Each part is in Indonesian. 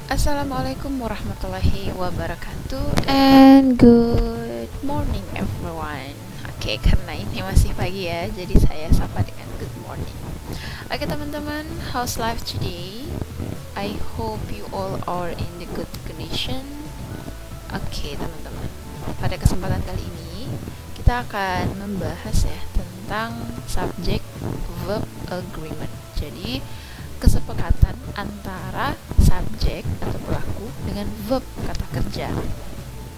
Assalamualaikum warahmatullahi wabarakatuh and good morning everyone. Oke, karena ini masih pagi ya, jadi saya sapa dengan good morning. Oke teman-teman, how's life today? I hope you all are in the good condition. Oke teman-teman, pada kesempatan kali ini kita akan membahas ya tentang subject verb agreement. Jadi kesepakatan antara subjek atau pelaku dengan verb kata kerja.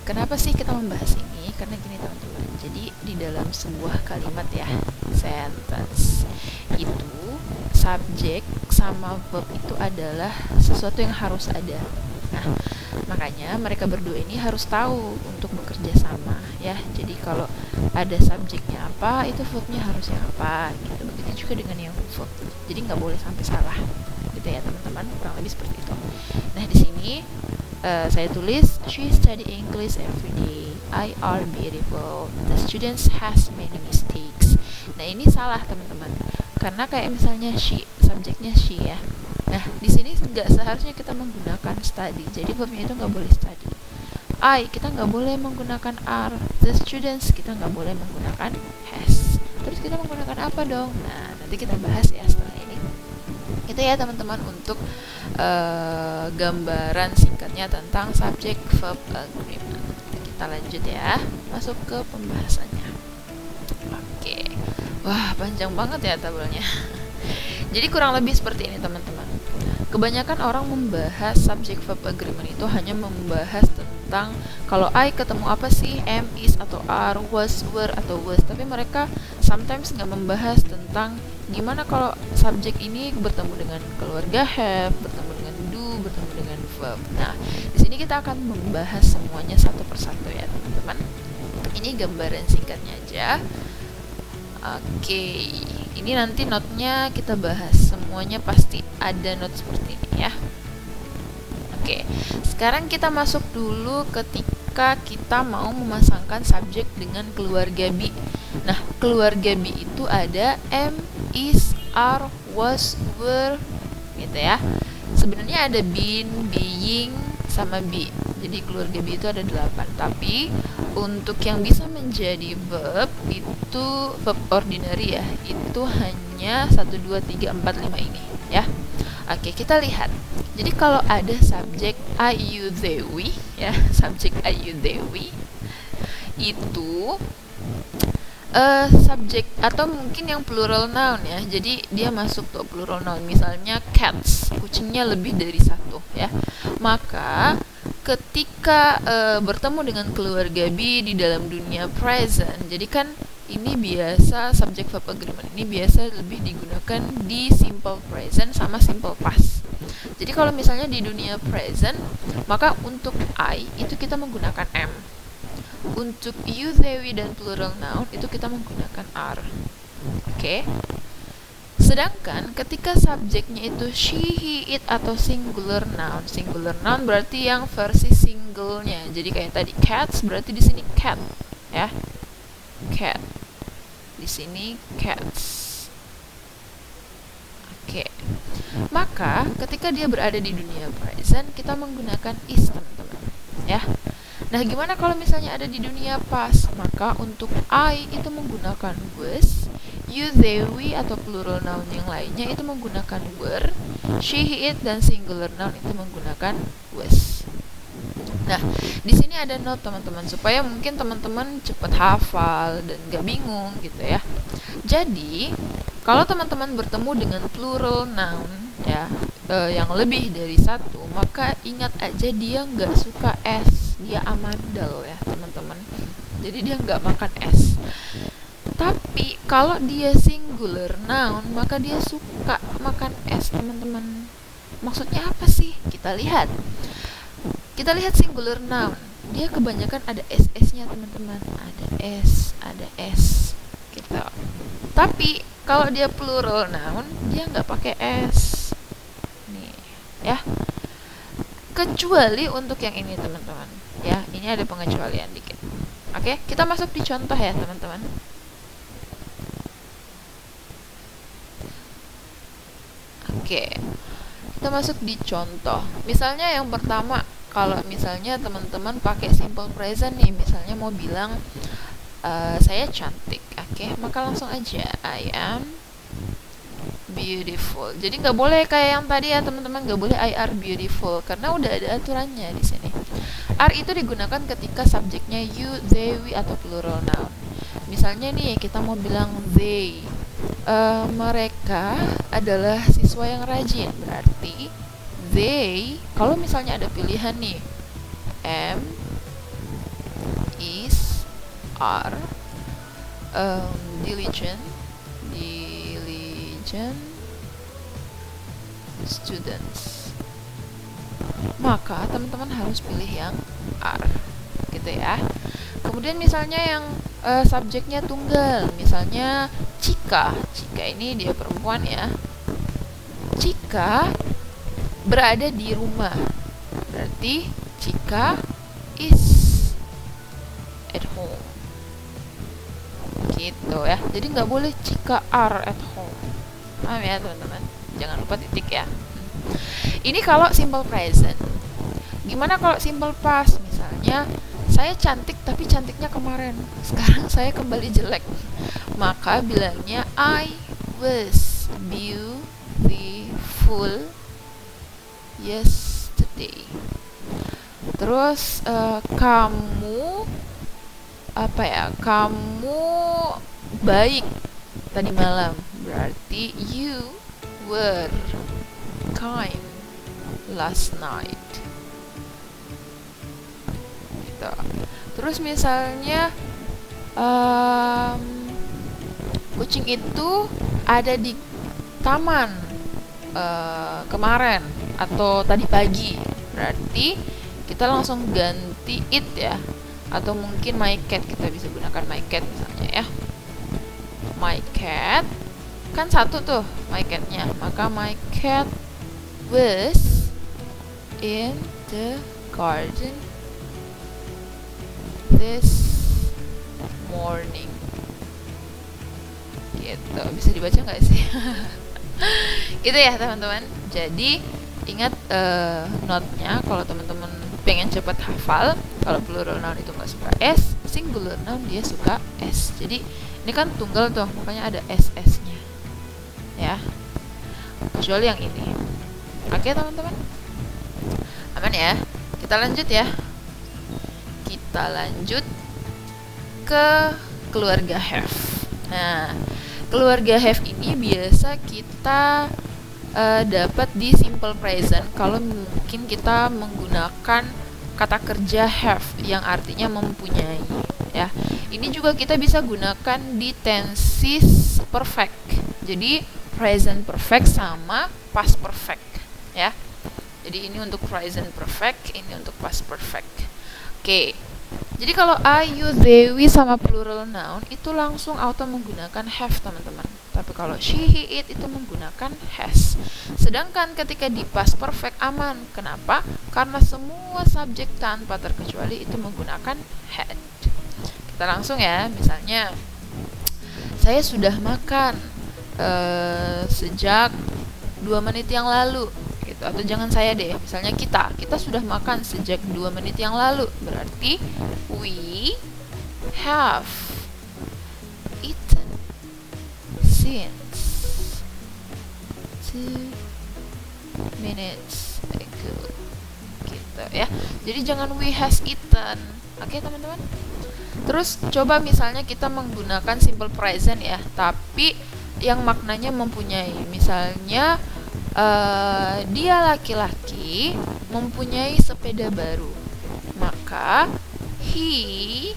Kenapa sih kita membahas ini? Karena gini teman-teman. Jadi di dalam sebuah kalimat ya, sentence itu subjek sama verb itu adalah sesuatu yang harus ada. Nah, makanya mereka berdua ini harus tahu untuk bekerja sama ya. Jadi kalau ada subjeknya apa, itu verbnya harusnya apa gitu. Begitu juga dengan yang verb. Jadi nggak boleh sampai salah gitu ya teman-teman, kurang lebih seperti itu. Nah di sini saya tulis she study English every day. I are beautiful. The students has many mistakes. Nah ini salah teman-teman, karena kayak misalnya she, subjeknya she ya. Nah di sini nggak seharusnya kita menggunakan study. Jadi verbnya itu nggak boleh study. I, kita nggak boleh menggunakan are. The students, kita nggak boleh menggunakan has. Terus kita menggunakan apa dong? Nah nanti kita bahas ya setelah ini. Itu ya teman-teman untuk gambaran singkatnya tentang subject verb agreement. Kita lanjut ya, masuk ke pembahasannya. Oke. Wah, panjang banget ya tabelnya. Jadi kurang lebih seperti ini teman-teman. Kebanyakan orang membahas subject verb agreement itu hanya membahas tentang kalau I ketemu apa sih, am, is, atau are, was, were, atau was. Tapi mereka sometimes nggak membahas tentang gimana kalau subjek ini bertemu dengan keluarga have, bertemu dengan do, bertemu dengan verb. Nah, di sini kita akan membahas semuanya satu persatu ya teman-teman. Ini gambaran singkatnya aja. Oke, ini nanti note-nya kita bahas. Semuanya pasti ada note seperti ini ya. Oke, sekarang kita masuk dulu ketika kita mau memasangkan subjek dengan keluarga be. Nah, keluarga be itu ada am, is, are, was, were, gitu ya. Sebenarnya ada been, being, sama be. Jadi keluarga be itu ada 8. Tapi untuk yang bisa menjadi verb itu verb ordinary ya, itu hanya 1, 2, 3, 4, 5 ini ya. Oke, kita lihat. Jadi kalau ada subjek I, you, they, we ya, subjek I, you, they, we itu subjek atau mungkin yang plural noun ya. Jadi dia masuk tuh plural noun. Misalnya cats, kucingnya lebih dari satu ya. Maka ketika bertemu dengan keluarga be di dalam dunia present, jadi kan ini biasa subject verb agreement ini biasa lebih digunakan di simple present sama simple past. Jadi kalau misalnya di dunia present, maka untuk I itu kita menggunakan am. Untuk you, they, we, dan plural noun itu kita menggunakan are. Oke. Sedangkan ketika subjeknya itu she, he, it, atau singular noun. Singular noun berarti yang versi singlenya. Jadi kayak tadi cats berarti di sini cat ya. Cat. Di sini cats. Oke. Maka ketika dia berada di dunia present, kita menggunakan is teman-teman ya. Nah, gimana kalau misalnya ada di dunia past? Maka untuk I itu menggunakan was, you, they, we, atau plural noun yang lainnya itu menggunakan were, she, he, it, dan singular noun itu menggunakan was. Nah, di sini ada note teman-teman supaya mungkin teman-teman cepat hafal dan gak bingung gitu ya. Jadi, kalau teman-teman bertemu dengan plural noun ya, yang lebih dari satu, maka ingat aja dia nggak suka s, dia amandel ya teman-teman. Jadi dia nggak makan s. Tapi kalau dia singular noun, maka dia suka makan s teman-teman. Maksudnya apa sih? Kita lihat singular noun, dia kebanyakan ada ss-nya teman-teman. Ada s gitu. Tapi kalau dia plural noun, dia nggak pakai s nih ya, kecuali untuk yang ini teman-teman ya. Ini ada pengecualian dikit. Oke, kita masuk di contoh ya teman-teman. Oke, Kita masuk di contoh. Misalnya yang pertama, kalau misalnya teman-teman pakai simple present nih, misalnya mau bilang saya cantik, oke, maka langsung aja I am beautiful. Jadi nggak boleh kayak yang tadi ya teman-teman, nggak boleh I are beautiful karena udah ada aturannya di sini. Are itu digunakan ketika subjeknya you, they, we atau plural noun. Misalnya nih kita mau bilang they, mereka adalah siswa yang rajin, berarti they. Kalau misalnya ada pilihan nih, am, is, are, diligent students, maka teman-teman harus pilih yang are, gitu ya. Kemudian misalnya yang subjeknya tunggal, misalnya Cika ini dia perempuan ya. Cika berada di rumah, berarti Cika is at home, gitu ya. Jadi nggak boleh Cika are at home, paham ya teman-teman? Jangan lupa titik ya. Ini kalau simple present. Gimana kalau simple past? Misalnya saya cantik tapi cantiknya kemarin, sekarang saya kembali jelek, maka bilangnya I was beautiful yesterday. Terus kamu kamu baik tadi malam, berarti you were kind last night. Gitu. Terus misalnya kucing itu ada di taman kemarin atau tadi pagi, berarti kita langsung ganti it ya, atau mungkin my cat, kita bisa gunakan my cat misalnya ya. My cat kan satu tuh my catnya, maka my cat was in the garden this morning. Gitu, bisa dibaca nggak sih? Gitu ya teman-teman. Jadi ingat note-nya, kalau teman-teman pengen cepat hafal, kalau plural noun itu nggak suka s, singular noun dia suka s. Jadi ini kan tunggal tuh, makanya ada ss-nya ya, kecuali yang ini. Oke teman-teman, aman ya. Kita lanjut ya. Kita lanjut ke keluarga have. Nah, keluarga have ini biasa kita dapat di simple present kalau mungkin kita menggunakan kata kerja have yang artinya mempunyai ya. Ini juga kita bisa gunakan di tenses perfect. Jadi present perfect sama past perfect ya. Jadi ini untuk present perfect, ini untuk past perfect. Oke. Jadi kalau I, you, they, we sama plural noun itu langsung auto menggunakan have teman-teman. Tapi kalau she, he, it itu menggunakan has. Sedangkan ketika di past perfect aman. Kenapa? Karena semua subjek tanpa terkecuali itu menggunakan had. Kita langsung ya. Misalnya saya sudah makan sejak 2 menit yang lalu gitu. Atau jangan saya deh, misalnya kita sudah makan sejak 2 menit yang lalu, berarti we have eaten since 2 minutes ago gitu ya. Jadi jangan we has eaten. Oke teman-teman. Terus coba misalnya kita menggunakan simple present ya, tapi yang maknanya mempunyai. Misalnya dia laki-laki mempunyai sepeda baru, maka he,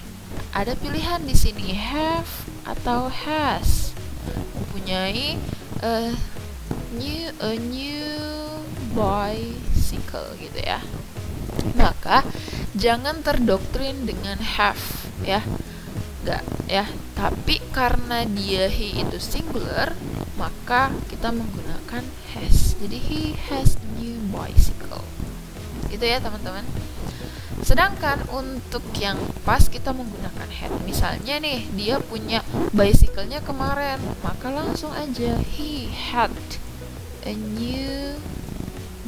ada pilihan di sini have atau has, mempunyai a new bicycle gitu ya. Maka jangan terdoktrin dengan have ya, enggak ya. Tapi karena dia he itu singular, maka kita menggunakan has. Jadi he has a new bicycle. Gitu ya teman-teman. Sedangkan untuk yang pas kita menggunakan had. Misalnya nih dia punya bicycle-nya kemarin, maka langsung aja he had a new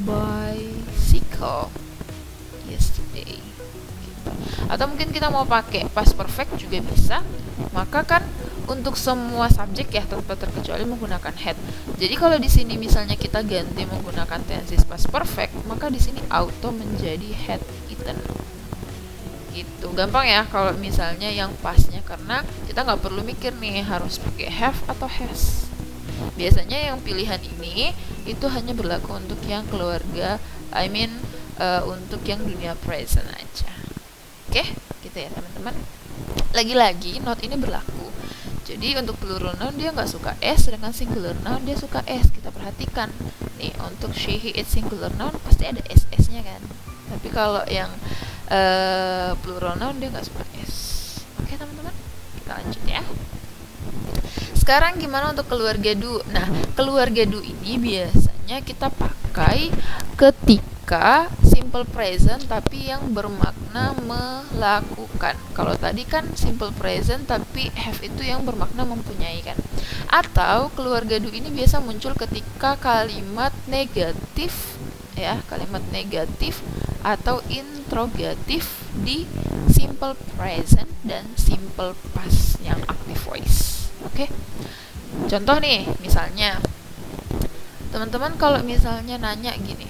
bicycle yesterday. Atau mungkin kita mau pakai past perfect juga bisa. Maka kan untuk semua subjek ya tanpa terkecuali menggunakan had. Jadi kalau di sini misalnya kita ganti menggunakan tenses past perfect, maka di sini auto menjadi had eaten. Gitu. Gampang ya kalau misalnya yang pasnya, karena kita nggak perlu mikir nih harus pakai have atau has. Biasanya yang pilihan ini itu hanya berlaku untuk yang keluarga, untuk yang dunia present aja. Oke, gitu ya teman-teman. Lagi-lagi note ini berlaku. Jadi untuk plural noun dia nggak suka s, sedangkan singular noun dia suka s. Kita perhatikan nih, untuk she, he, it singular noun pasti ada ss-nya kan. Tapi kalau yang plural noun dia nggak suka s. Oke teman-teman, kita lanjut ya. Sekarang gimana untuk keluarga do? Nah, keluarga do ini biasanya kita pakai ketika simple present tapi yang bermakna melakukan. Kalau tadi kan simple present tapi have itu yang bermakna mempunyai kan. Atau keluarga do ini biasa muncul ketika kalimat negatif ya, kalimat negatif atau interrogatif di simple present dan simple past yang active voice. Oke. Contoh nih, misalnya teman-teman kalau misalnya nanya gini,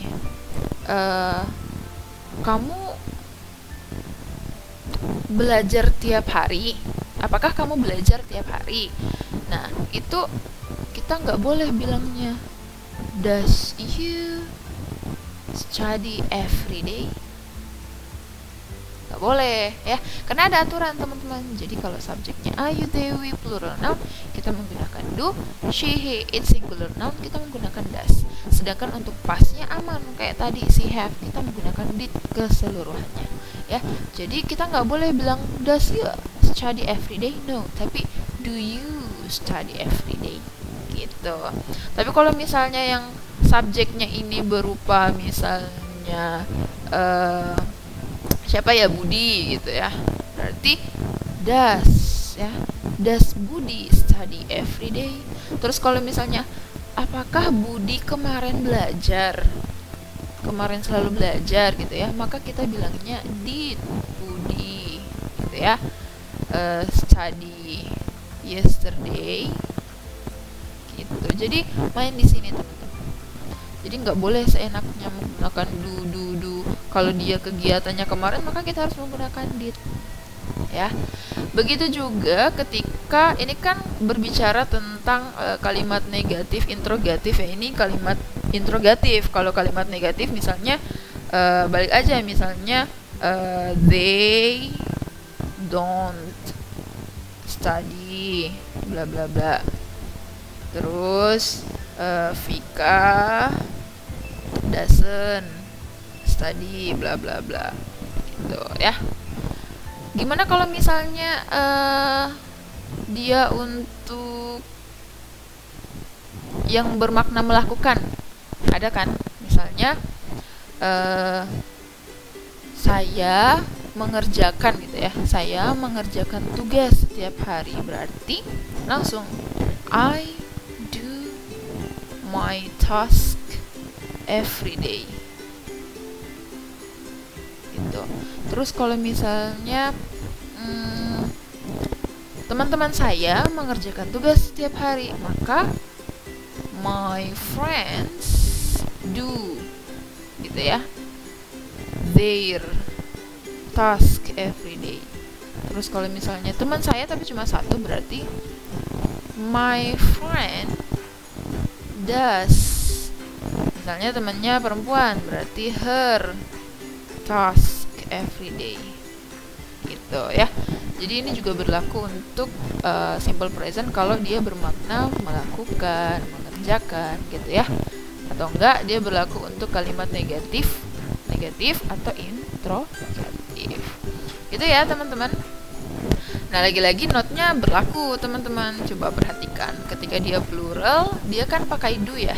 kamu belajar tiap hari? Apakah kamu belajar tiap hari? Nah, itu kita nggak boleh bilangnya does you study every day? Nggak boleh ya, karena ada aturan teman-teman. Jadi kalau subjeknya ayu, dewi, plural noun kita menggunakan do, she, he, it singular noun kita menggunakan does. Sedangkan untuk pastnya aman kayak tadi si have kita menggunakan did keseluruhannya ya. Jadi kita nggak boleh bilang does you study every day, no, tapi do you study every day gitu. Tapi kalau misalnya yang subjeknya ini berupa misalnya siapa ya, Budi gitu ya, berarti does ya, does Budi study every day. Terus kalau misalnya apakah Budi kemarin belajar, kemarin selalu belajar gitu ya, maka kita bilangnya did Budi gitu ya, study yesterday gitu. Jadi main di sini teman-teman. Jadi nggak boleh seenaknya menggunakan do. Kalau dia kegiatannya kemarin, maka kita harus menggunakan did ya. Begitu juga ketika ini kan berbicara tentang kalimat negatif interrogatif ya. Ini kalimat interrogatif. Kalau kalimat negatif misalnya balik aja, misalnya they don't study bla bla bla. Terus Vika doesn't study bla bla bla gitu ya. Gimana kalau misalnya dia untuk yang bermakna melakukan? Ada kan? Misalnya saya mengerjakan gitu ya. Saya mengerjakan tugas setiap hari, berarti langsung I do my task every day. Gitu. Terus kalau misalnya teman-teman saya mengerjakan tugas setiap hari, maka my friends do gitu ya, their task every day. Terus kalau misalnya teman saya tapi cuma satu, berarti my friend does. Misalnya temannya perempuan, berarti her task every day gitu ya. Jadi ini juga berlaku untuk simple present kalau dia bermakna melakukan, mengerjakan gitu ya. Atau enggak dia berlaku untuk kalimat negatif atau interrogatif. Gitu ya teman-teman. Nah, lagi-lagi note-nya berlaku teman-teman. Coba perhatikan, ketika dia plural dia kan pakai do ya.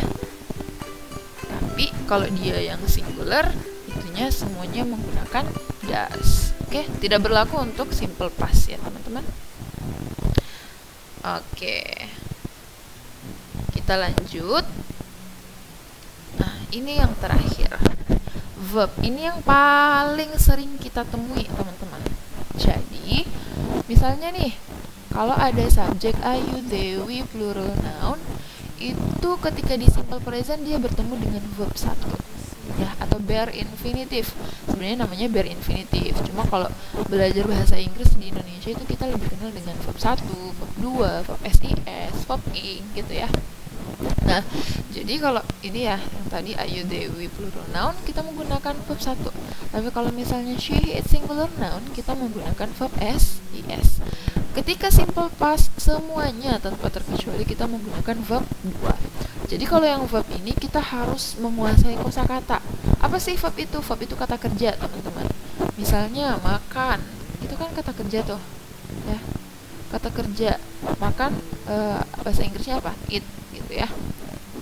Tapi kalau dia yang singular itunya semuanya menggunakan does. Oke, tidak berlaku untuk simple past ya teman-teman. Oke, kita lanjut. Nah, ini yang terakhir. Verb ini yang paling sering kita temui, teman-teman. Jadi, misalnya nih, kalau ada subjek ayu, dewi, plural noun, itu ketika di simple present dia bertemu dengan verb satu, ya, atau bare infinitive. Sebenarnya namanya bare infinitive. Cuma kalau belajar bahasa Inggris di Indonesia itu kita lebih kenal dengan verb 1, verb 2, verb SIS, verb ing gitu ya. Nah, jadi kalau ini ya, yang tadi ayu, dewi, plural noun, kita menggunakan verb 1. Tapi kalau misalnya she, it's singular noun, kita menggunakan verb SIS. Ketika simple past, semuanya tanpa terkecuali kita menggunakan verb 2. Jadi kalau yang verb ini kita harus menguasai kosakata. Apa sih verb itu? Verb itu kata kerja, teman-teman. Misalnya makan, itu kan kata kerja tuh, ya. Kata kerja, makan, bahasa Inggrisnya apa? Eat, gitu ya.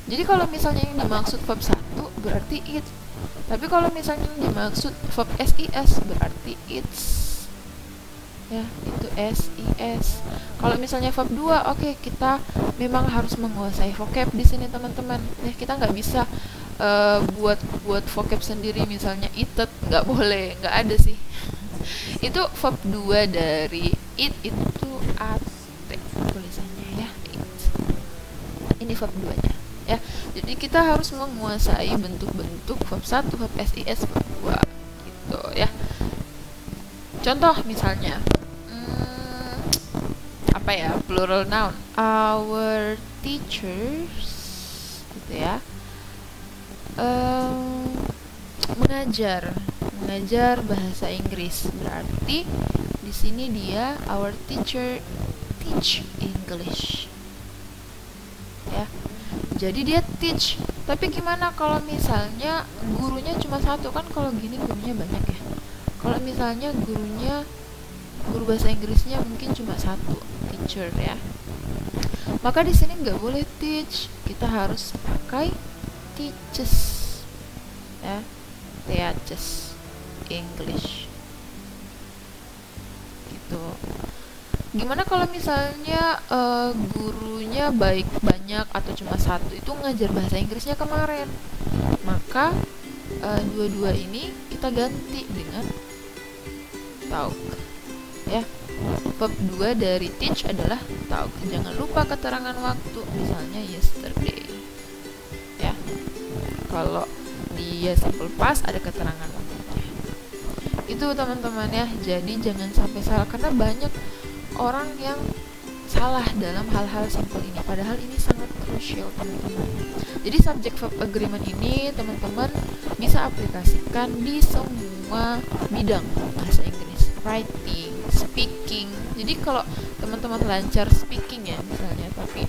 Jadi kalau misalnya yang dimaksud verb 1 berarti eat. Tapi kalau misalnya yang dimaksud verb SIS berarti it's. Ya, itu SIS. Kalau misalnya verb 2, oke, kita memang harus menguasai vocab di sini, teman-teman. Ya, kita nggak bisa buat vocab sendiri, misalnya eated, nggak boleh, nggak ada sih. Itu verb 2 dari eat itu at tulisannya ya, eat. Ini verb 2-nya. Ya, jadi kita harus menguasai bentuk-bentuk verb 1, verb SIS, verb 2 gitu ya. Contoh misalnya apa ya, plural noun, our teachers gitu ya, mengajar bahasa Inggris, berarti di sini dia our teacher teach English ya. Jadi dia teach. Tapi gimana kalau misalnya gurunya cuma satu? Kan kalau gini gurunya banyak ya. Kalau misalnya guru bahasa Inggrisnya mungkin cuma satu, teacher ya. Maka di sini nggak boleh teach, kita harus pakai teaches ya, teaches English gitu. Gimana kalau misalnya gurunya banyak atau cuma satu, itu ngajar bahasa Inggrisnya kemarin, maka dua-dua ini kita ganti dengan talk ya. Verb 2 dari teach adalah talk. Jangan lupa keterangan waktu, misalnya yesterday ya. Kalau dia simple past ada keterangan waktunya. Itu teman-teman ya. Jadi jangan sampai salah, karena banyak orang yang salah dalam hal-hal simple ini, padahal ini sangat crucial, teman-teman. Jadi subject verb agreement ini teman-teman bisa aplikasikan di semua bidang bahasa Inggris, writing, speaking. Jadi kalau teman-teman lancar speaking ya misalnya, tapi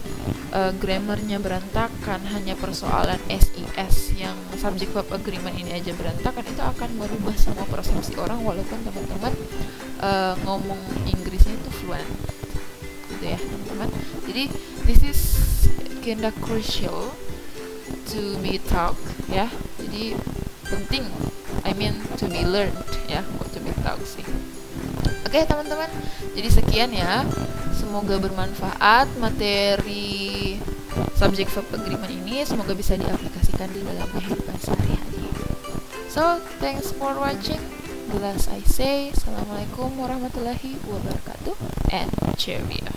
grammarnya berantakan, hanya persoalan SIS yang subject verb agreement ini aja berantakan, itu akan merubah semua persepsi orang walaupun teman-teman ngomong Inggrisnya itu fluent gitu ya, teman-teman. Jadi this is kinda crucial to be taught ya. Jadi penting, I mean to be learned ya, bukan to be taught sih. Oke, teman-teman, jadi sekian ya. Semoga bermanfaat materi subject verb agreement ini, semoga bisa diaplikasikan di dalam kehidupan sehari-hari. So, thanks for watching. The last I say, Assalamualaikum warahmatullahi wabarakatuh, and cheerio.